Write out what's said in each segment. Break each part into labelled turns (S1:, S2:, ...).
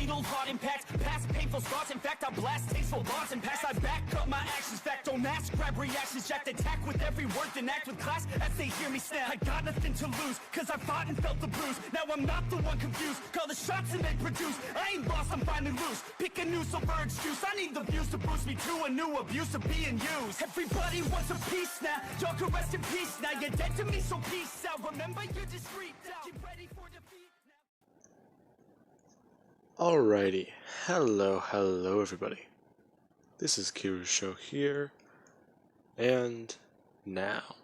S1: fatal heart impacts, past painful scars. In fact, I blast tasteful bars and pass. I back up my actions, fact don't ask, grab reactions, jacked attack with every word, then act with class as they hear me snap. I got nothing to lose, cause I fought and felt the bruise. Now I'm not the one confused, call the shots and they produce. I ain't lost, I'm finally loose, pick a new silver excuse. I need the views to boost me to a new abuse of being used. Everybody wants a piece now, y'all can rest in peace now. You're dead to me, so peace out. Remember, you're discreet out. Get ready for defeat now.
S2: Alrighty, hello everybody. This is Kiru's show here, and now,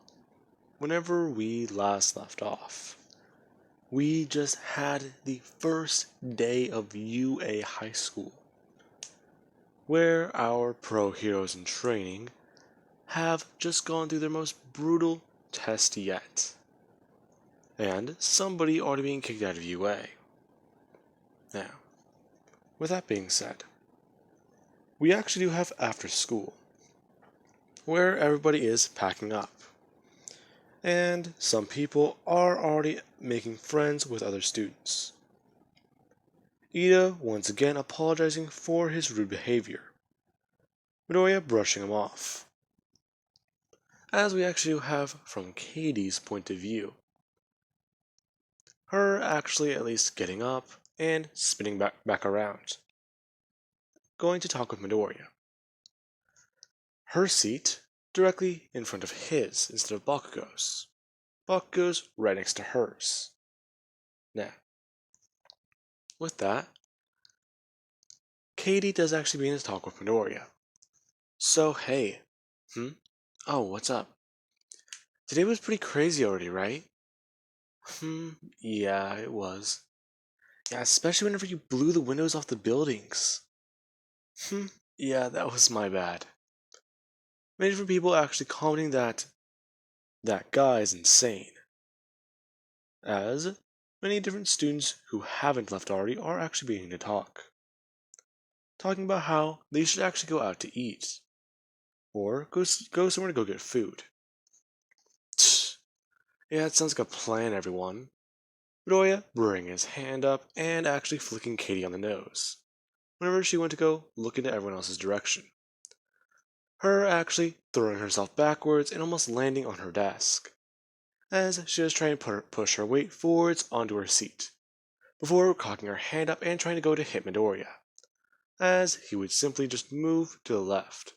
S2: whenever we last left off, we just had the first day of UA High School, where our pro heroes in training have just gone through their most brutal test yet, and somebody already being kicked out of UA. Now, with that being said, we actually do have after school, where everybody is packing up, and some people are already making friends with other students. Ida once again apologizing for his rude behavior, Midoriya brushing him off. As we actually have from Katie's point of view, her actually at least getting up and spinning back around, going to talk with Midoriya. Her seat directly in front of his instead of Bakugo's. Bakugo's right next to hers. Now, with that, Katie does actually begin to talk with Midoriya. So, hey, oh, what's up? Today was pretty crazy already, right? Yeah, it was. Yeah, especially whenever you blew the windows off the buildings. Yeah, that was my bad. Many different people actually commenting that guy is insane. As many different students who haven't left already are actually beginning to talk. Talking about how they should actually go out to eat. Or go somewhere to go get food. Yeah, it sounds like a plan, everyone. Midoriya bringing his hand up and actually flicking Katie on the nose, whenever she went to go look into everyone else's direction. Her actually throwing herself backwards and almost landing on her desk, as she was trying to push her weight forwards onto her seat, before cocking her hand up and trying to go to hit Midoriya, as he would simply just move to the left,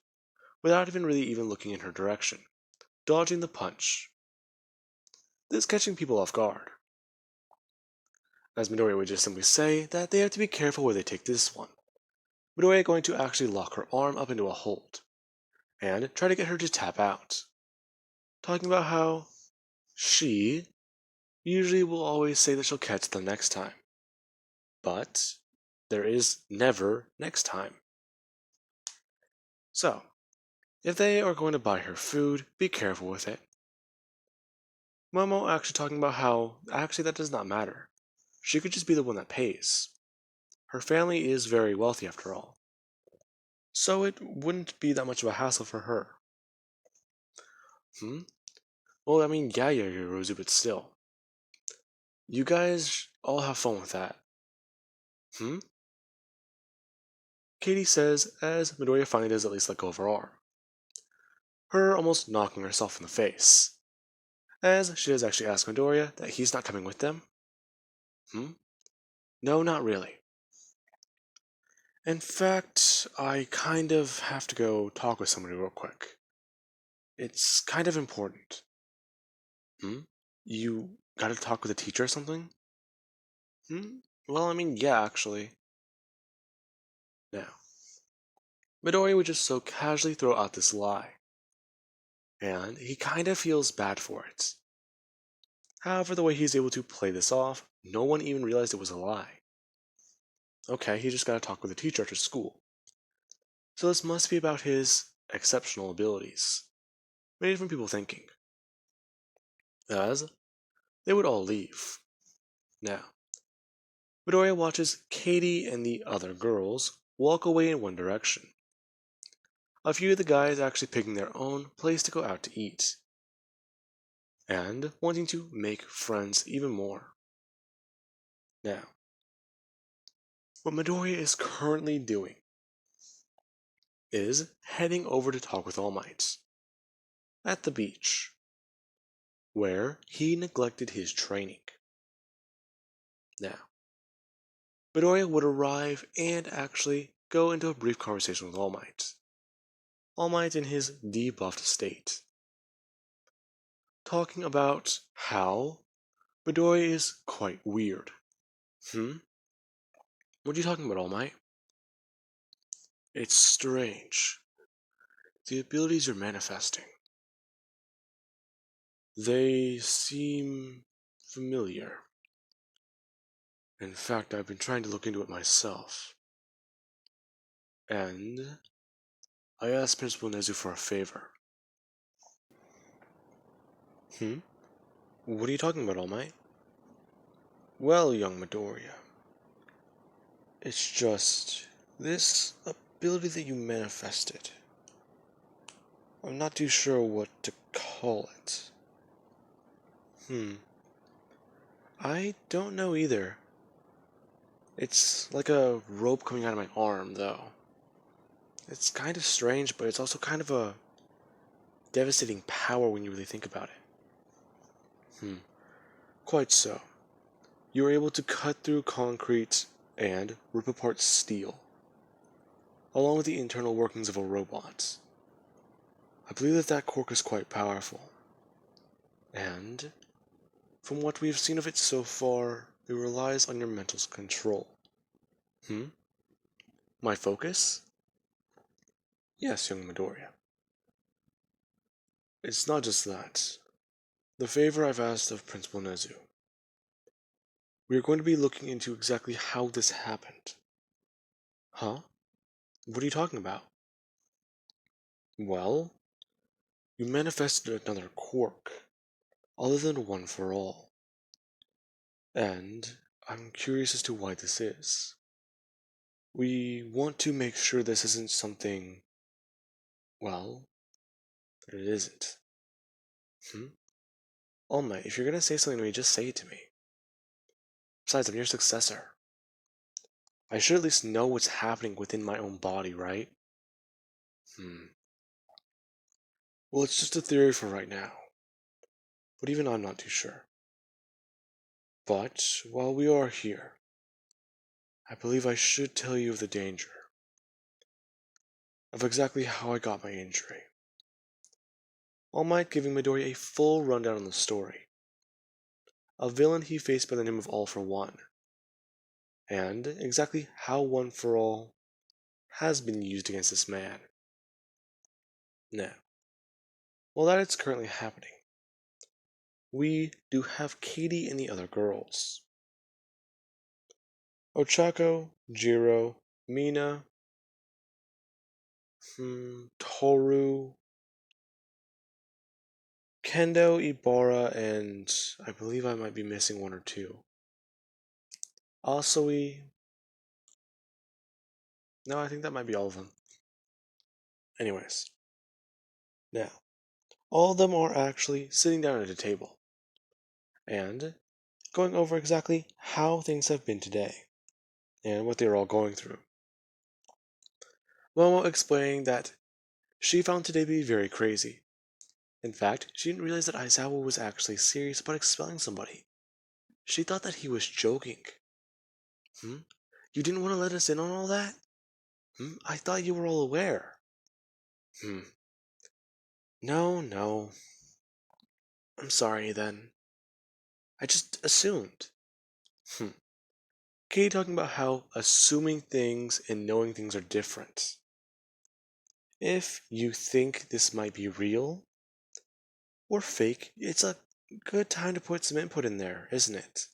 S2: without even looking in her direction, dodging the punch. This catching people off guard, as Midoriya would just simply say that they have to be careful where they take this one. Midoriya going to actually lock her arm up into a hold, and try to get her to tap out, talking about how she usually will always say that she'll catch them next time, but there is never next time. So, if they are going to buy her food, be careful with it. Momo actually talking about how actually that does not matter. She could just be the one that pays. Her family is very wealthy after all, so it wouldn't be that much of a hassle for her. Well, I mean, yeah, Rosie, but still. You guys all have fun with that. Katie says as Midoriya finally does at least let go of her arm, her almost knocking herself in the face, as she does actually ask Midoriya that he's not coming with them. No, not really. In fact, I kind of have to go talk with somebody real quick. It's kind of important. You gotta talk with a teacher or something? Well, I mean, yeah, actually. Now, Midoriya would just so casually throw out this lie, and he kind of feels bad for it. However, the way he's able to play this off, no one even realized it was a lie. Okay, he just gotta talk with a teacher after school. So this must be about his exceptional abilities. Many different people thinking. As they would all leave. Now, Midoriya watches Katie and the other girls walk away in one direction. A few of the guys actually picking their own place to go out to eat, and wanting to make friends even more. Now, What Midoriya is currently doing is heading over to talk with All Might at the beach, where he neglected his training. Now, Midoriya would arrive and actually go into a brief conversation with All Might. All Might in his debuffed state, talking about how Midoriya is quite weird. What are you talking about, All Might? It's strange. The abilities you're manifesting. They seem familiar. In fact, I've been trying to look into it myself. And I asked Principal Nezu for a favor. What are you talking about, All Might? Well, young Midoriya, it's just this ability that you manifested. I'm not too sure what to call it. I don't know either. It's like a rope coming out of my arm, though. It's kind of strange, but it's also kind of a devastating power when you really think about it. Quite so. You are able to cut through concrete and rip apart steel, along with the internal workings of a robot. I believe that quirk is quite powerful. And, from what we have seen of it so far, it relies on your mental control. My focus? Yes, young Midoriya. It's not just that. The favor I've asked of Principal Nezu. We are going to be looking into exactly how this happened. Huh? What are you talking about? Well, you manifested another quirk, other than one for all. And I'm curious as to why this is. We want to make sure this isn't something, well, that it isn't. All Might, if you're gonna say something to me, just say it to me. Besides, I'm your successor. I should at least know what's happening within my own body, right? Well, it's just a theory for right now. But even I'm not too sure. But, while we are here, I believe I should tell you of the danger. Of exactly how I got my injury. All Might giving Midoriya a full rundown on the story. A villain he faced by the name of All for One. And exactly how One for All has been used against this man. Now, while that is currently happening, we do have Katie and the other girls. Ochako, Jiro, Mina, Toru, Kendo, Ibara, and I believe I might be missing one or two. Asui. No, I think that might be all of them. Anyways. Now, all of them are actually sitting down at a table and going over exactly how things have been today and what they're all going through. Momo explaining that she found today to be very crazy. In fact, she didn't realize that Aizawa was actually serious about expelling somebody. She thought that he was joking. You didn't want to let us in on all that? I thought you were all aware. No. I'm sorry then. I just assumed. Katie talking about how assuming things and knowing things are different. If you think this might be real or fake, it's a good time to put some input in there, isn't it?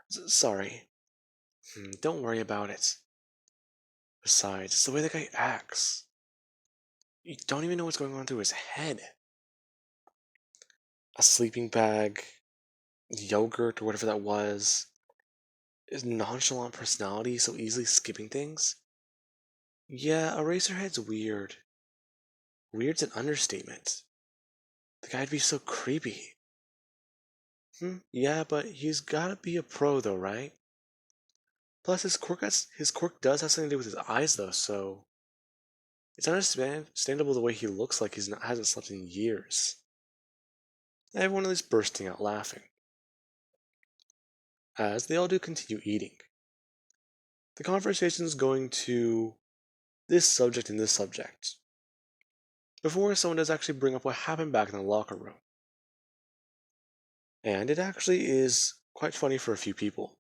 S2: Sorry. Don't worry about it. Besides, it's the way that guy acts. You don't even know what's going on through his head. A sleeping bag, yogurt, or whatever that was. His nonchalant personality, so easily skipping things. Yeah, Eraserhead's weird. Weird's an understatement. The guy'd be so creepy. Yeah, but he's gotta be a pro though, right? Plus, his quirk does have something to do with his eyes, though, so it's understandable the way he looks like hasn't slept in years. Everyone is bursting out laughing, as they all do continue eating. The conversation is going to this subject and this subject, before someone does actually bring up what happened back in the locker room. And it actually is quite funny for a few people.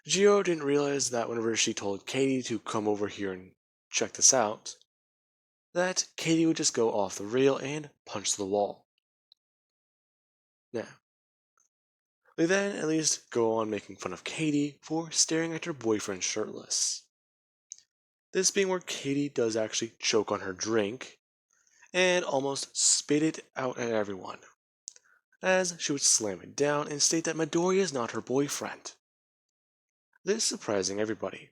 S2: Gio didn't realize that whenever she told Katie to come over here and check this out, that Katie would just go off the rail and punch the wall. Now, they then at least go on making fun of Katie for staring at her boyfriend shirtless. This being where Katie does actually choke on her drink and almost spit it out at everyone, as she would slam it down and state that Midoriya is not her boyfriend. This surprising everybody,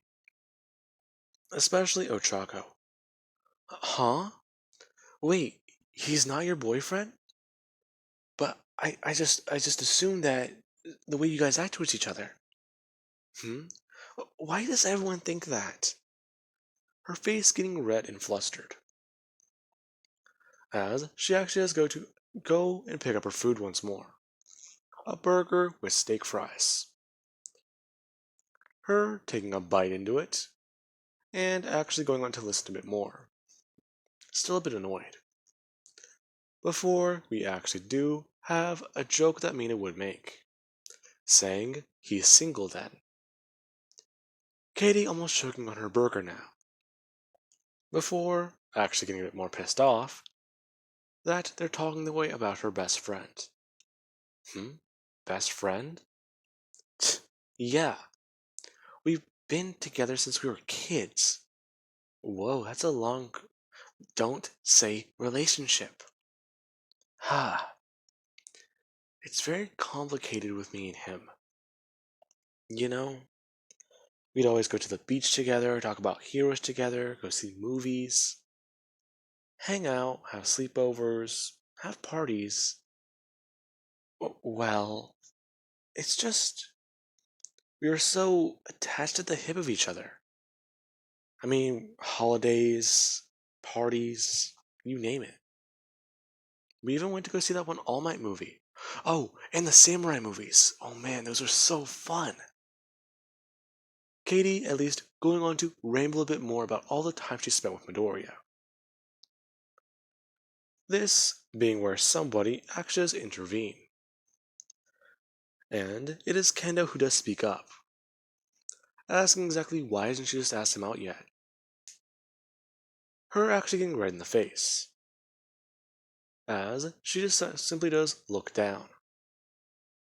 S2: especially Ochako. Huh? Wait, he's not your boyfriend? But I just assumed that the way you guys act towards each other. Hmm? Why does everyone think that? Her face getting red and flustered, as she actually does go and pick up her food once more. A burger with steak fries. Her taking a bite into it, and actually going on to listen a bit more. Still a bit annoyed. Before we actually do have a joke that Mina would make, saying he's single then. Katie almost choking on her burger now. Before actually getting a bit more pissed off that they're talking the way about her best friend. Best friend? Yeah, we've been together since we were kids. Whoa, that's a long. Don't say relationship. Ha. It's very complicated with me and him. You know, we'd always go to the beach together, talk about heroes together, go see movies, hang out, have sleepovers, have parties. Well, it's just we were so attached at the hip of each other. I mean, holidays, parties, you name it. We even went to go see that one All Might movie. Oh, and the samurai movies. Oh man, those are so fun. Katie, at least, going on to ramble a bit more about all the time she spent with Midoriya. This being where somebody actually does intervene. And it is Kendo who does speak up, asking exactly why hasn't she just asked him out yet? Her actually getting red in the face, as she just simply does look down,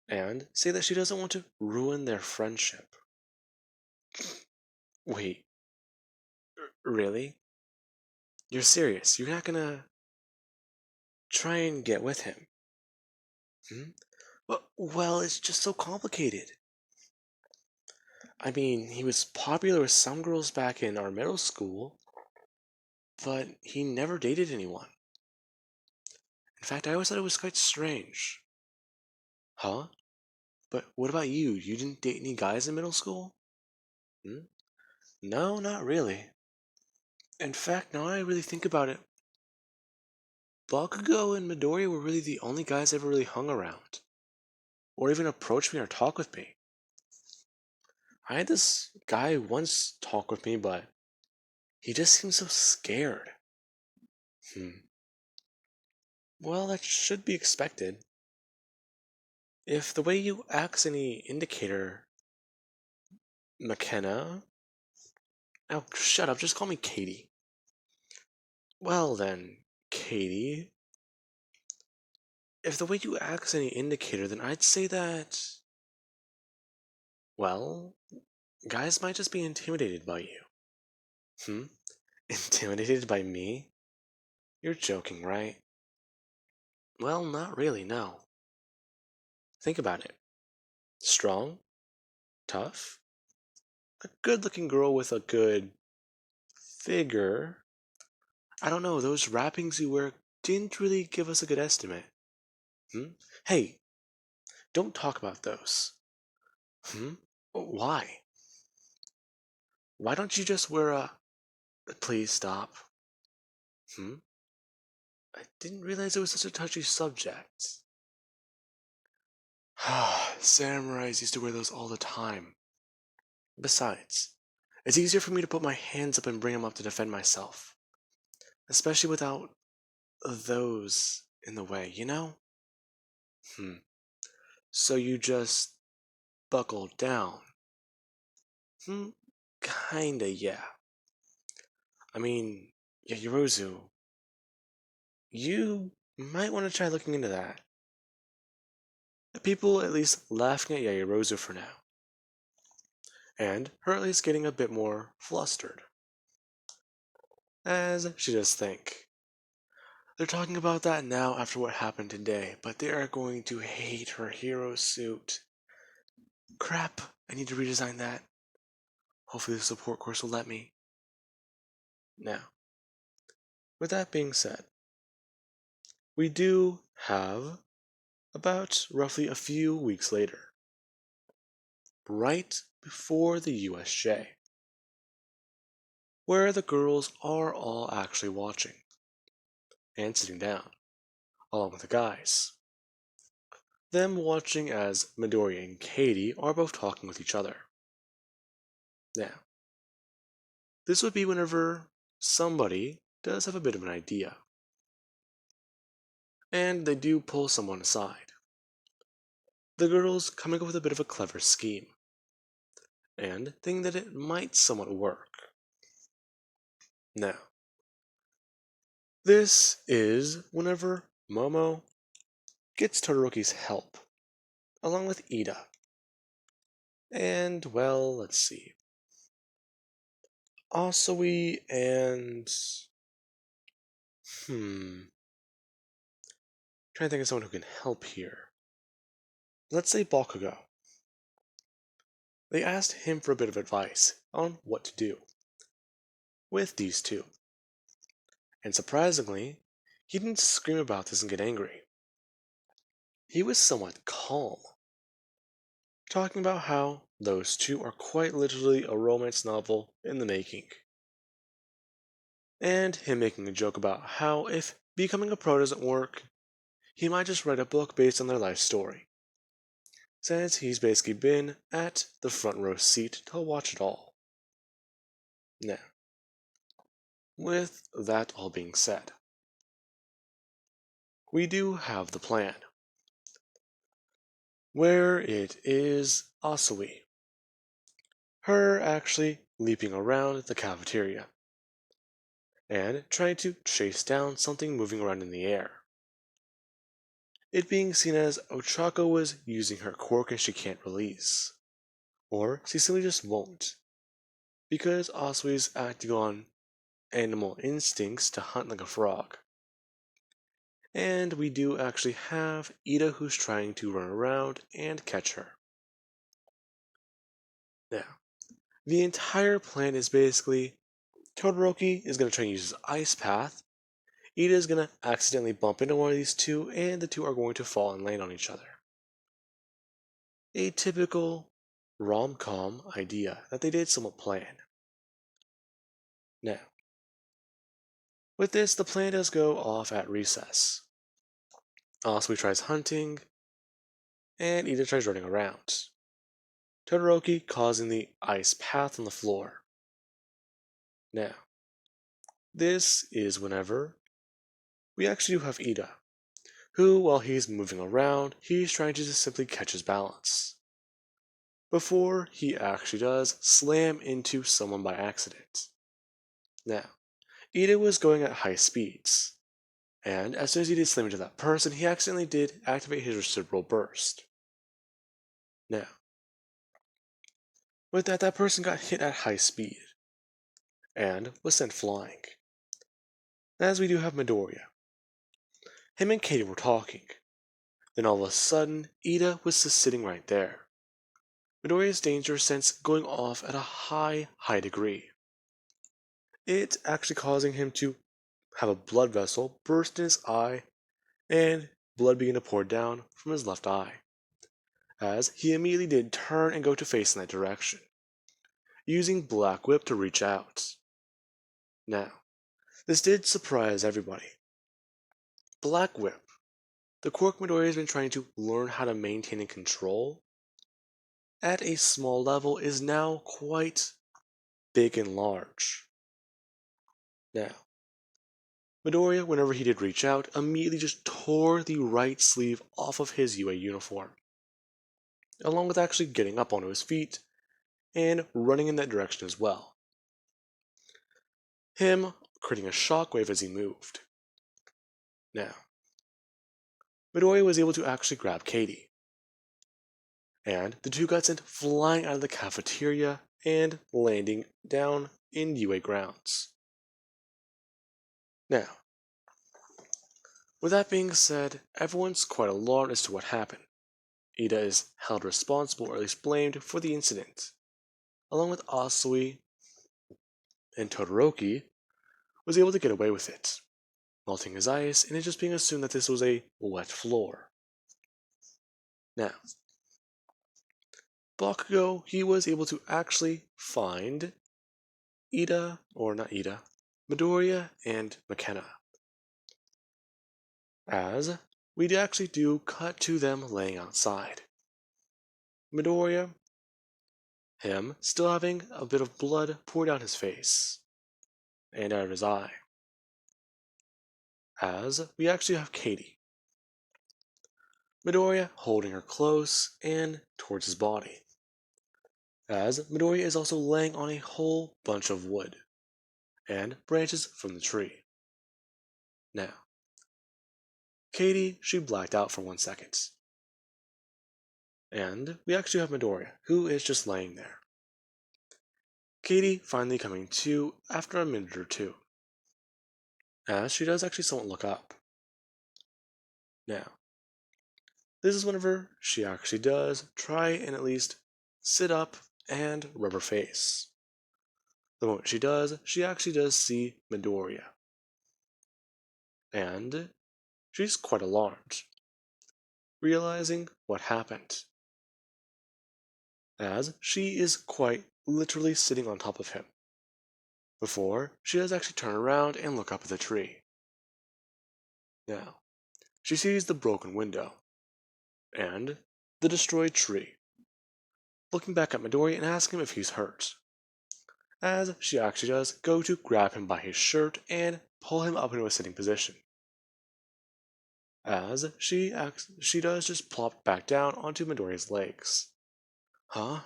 S2: and say that she doesn't want to ruin their friendship. Wait, really? You're serious? You're not gonna try and get with him? Hmm? Well, it's just so complicated. I mean, he was popular with some girls back in our middle school, but he never dated anyone. In fact, I always thought it was quite strange. Huh? But what about you? You didn't date any guys in middle school? Hmm? No, not really. In fact, now I really think about it, Bakugo and Midori were really the only guys I ever really hung around, or even approached me or talked with me. I had this guy once talk with me, but he just seemed so scared. Hmm. Well, that should be expected. If the way you act's any indicator, McKenna. Oh, shut up, just call me Katie. Well then, Katie. If the way you act's any indicator, then I'd say that. Well, guys might just be intimidated by you. Hmm? Intimidated by me? You're joking, right? Well, not really, no. Think about it. Strong? Tough? A good looking girl with a good figure? I don't know, those wrappings you wear didn't really give us a good estimate. Hmm? Hey, don't talk about those. Hmm? Why? Why don't you just wear a... Please stop. I didn't realize it was such a touchy subject. Samurais used to wear those all the time. Besides, it's easier for me to put my hands up and bring them up to defend myself. Especially without those in the way, you know? So you just buckle down. Kinda, yeah. I mean, Yorozu, you might want to try looking into that. People at least laughing at Yorozu for now. And her at least getting a bit more flustered. As she does think. They're talking about that now after what happened today, but they are going to hate her hero suit. Crap, I need to redesign that. Hopefully the support course will let me. Now, with that being said, we do have about roughly a few weeks later, right before the USJ, where the girls are all actually watching and sitting down, along with the guys. Them watching as Midori and Katie are both talking with each other. Now, this would be whenever somebody does have a bit of an idea, and they do pull someone aside. The girls coming up with a bit of a clever scheme, and think that it might somewhat work. Now, this is whenever Momo gets Todoroki's help, along with Ida. And, well, let's see. Asui and... Trying to think of someone who can help here. Let's say Bakugo. They asked him for a bit of advice on what to do with these two. And surprisingly, he didn't scream about this and get angry. He was somewhat calm, talking about how those two are quite literally a romance novel in the making. And him making a joke about how if becoming a pro doesn't work, he might just write a book based on their life story, since he's basically been at the front row seat to watch it all. Now, with that all being said, we do have the plan, where it is Asui, her actually leaping around the cafeteria, and trying to chase down something moving around in the air. It being seen as Ochako was using her quirk and she can't release, or she simply just won't, because Asui's acting on animal instincts to hunt like a frog. And we do actually have Ida who's trying to run around and catch her. Now, the entire plan is basically Todoroki is going to try and use his ice path, Ida is going to accidentally bump into one of these two, and the two are going to fall and land on each other. A typical rom-com idea that they did somewhat plan. Now, with this, the plan does go off at recess. Asui tries hunting, and Ida tries running around. Todoroki causing the ice path on the floor. Now, this is whenever we actually do have Ida, who, while he's moving around, he's trying to just simply catch his balance, before he actually does slam into someone by accident. Now, Ida was going at high speeds, and as soon as he did slam into that person, he accidentally did activate his reciprocal burst. Now, with that person got hit at high speed, and was sent flying. As we do have Midoriya. Him and Katie were talking. Then all of a sudden, Ida was just sitting right there. Midoriya's danger sense going off at a high degree. It actually causing him to have a blood vessel burst in his eye, and blood begin to pour down from his left eye, as he immediately did turn and go to face in that direction. using Black Whip to reach out. Now, this did surprise everybody. Black Whip, the quirk Midoriya has been trying to learn how to maintain and control, at a small level is now quite big and large. Now, Midoriya, whenever he did reach out, immediately just tore the right sleeve off of his UA uniform, along with actually getting up onto his feet and running in that direction as well. Him creating a shockwave as he moved. Now, Midoriya was able to actually grab Katie, and the two got sent flying out of the cafeteria and landing down in UA grounds. Now, with that being said, everyone's quite alarmed as to what happened. Ida is held responsible, or at least blamed, for the incident, along with Asui, and Todoroki was able to get away with it, melting his ice and it just being assumed that this was a wet floor. Now, Bakugo, he was able to actually find Ida, or not Ida, Midoriya and McKenna. As we actually do cut to them laying outside. Midoriya, him still having a bit of blood pour down his face and out of his eye. As we actually have Katie, Midoriya holding her close and towards his body. As Midoriya is also laying on a whole bunch of wood and branches from the tree. Now, Katie, she blacked out for 1 second. And we actually have Midoriya, who is just laying there. Katie finally coming to after a minute or two, as she does actually somewhat look up. Now, this is whenever she actually does try and at least sit up and rub her face. The moment she does, she actually does see Midoriya. And she's quite alarmed, realizing what happened, as she is quite literally sitting on top of him, before she does actually turn around and look up at the tree. Now, she sees the broken window, and the destroyed tree, looking back at Midoriya and asking him if he's hurt, as she actually does go to grab him by his shirt and pull him up into a sitting position. As she does just plop back down onto Midoriya's legs. Huh?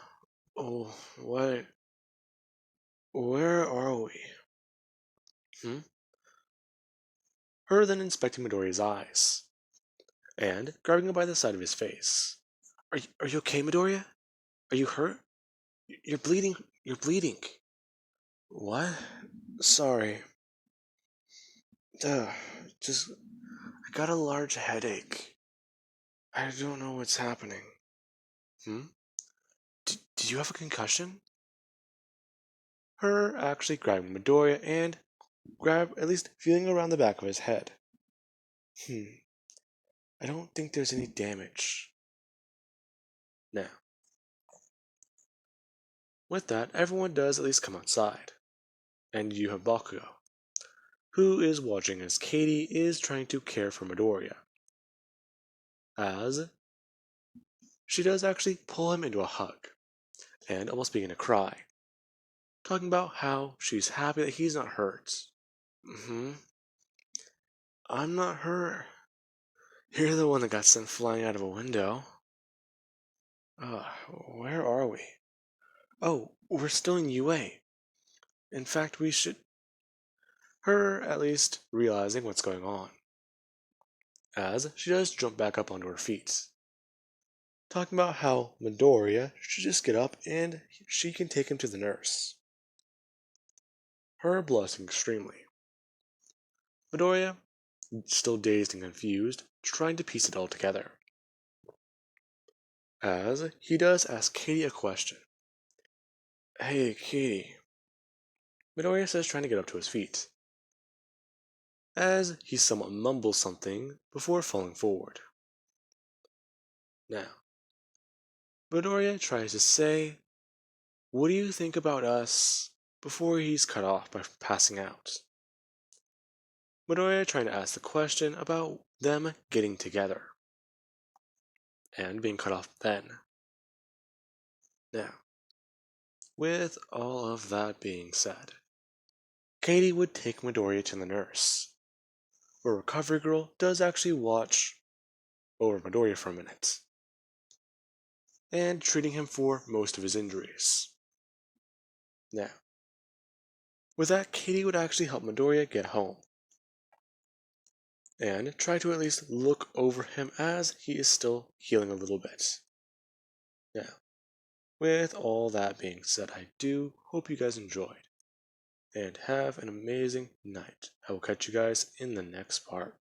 S2: Oh, what? Where are we? Her then inspecting Midoriya's eyes, and grabbing him by the side of his face. Are you okay, Midoriya? Are you hurt? You're bleeding. You're bleeding. What? Sorry. Duh. I got a large headache. I don't know what's happening. Did you have a concussion? Her actually grabbing Midoriya and at least feeling around the back of his head. I don't think there's any damage. Now, with that, everyone does at least come outside. And you have Bakugo, who is watching as Katie is trying to care for Midoriya, as she does actually pull him into a hug, and almost begin to cry, talking about how she's happy that he's not hurt. I'm not hurt. You're the one that got sent flying out of a window. Where are we? Oh, we're still in UA. In fact, we should... Her, at least, realizing what's going on, as she does jump back up onto her feet, talking about how Midoriya should just get up and she can take him to the nurse. Her blushing extremely. Midoriya, still dazed and confused, trying to piece it all together, as he does ask Katie a question. Hey, Katie. Midoriya says, trying to get up to his feet, as he somewhat mumbles something before falling forward. Now, Midoriya tries to say what do you think about us before he's cut off by passing out? Midoriya trying to ask the question about them getting together and being cut off then. Now, with all of that being said, Katie would take Midoriya to the nurse, where Recovery Girl does actually watch over Midoriya for a minute, and treating him for most of his injuries. Now, with that, Katie would actually help Midoriya get home, and try to at least look over him as he is still healing a little bit. Now, with all that being said, I do hope you guys enjoyed, and have an amazing night. I will catch you guys in the next part.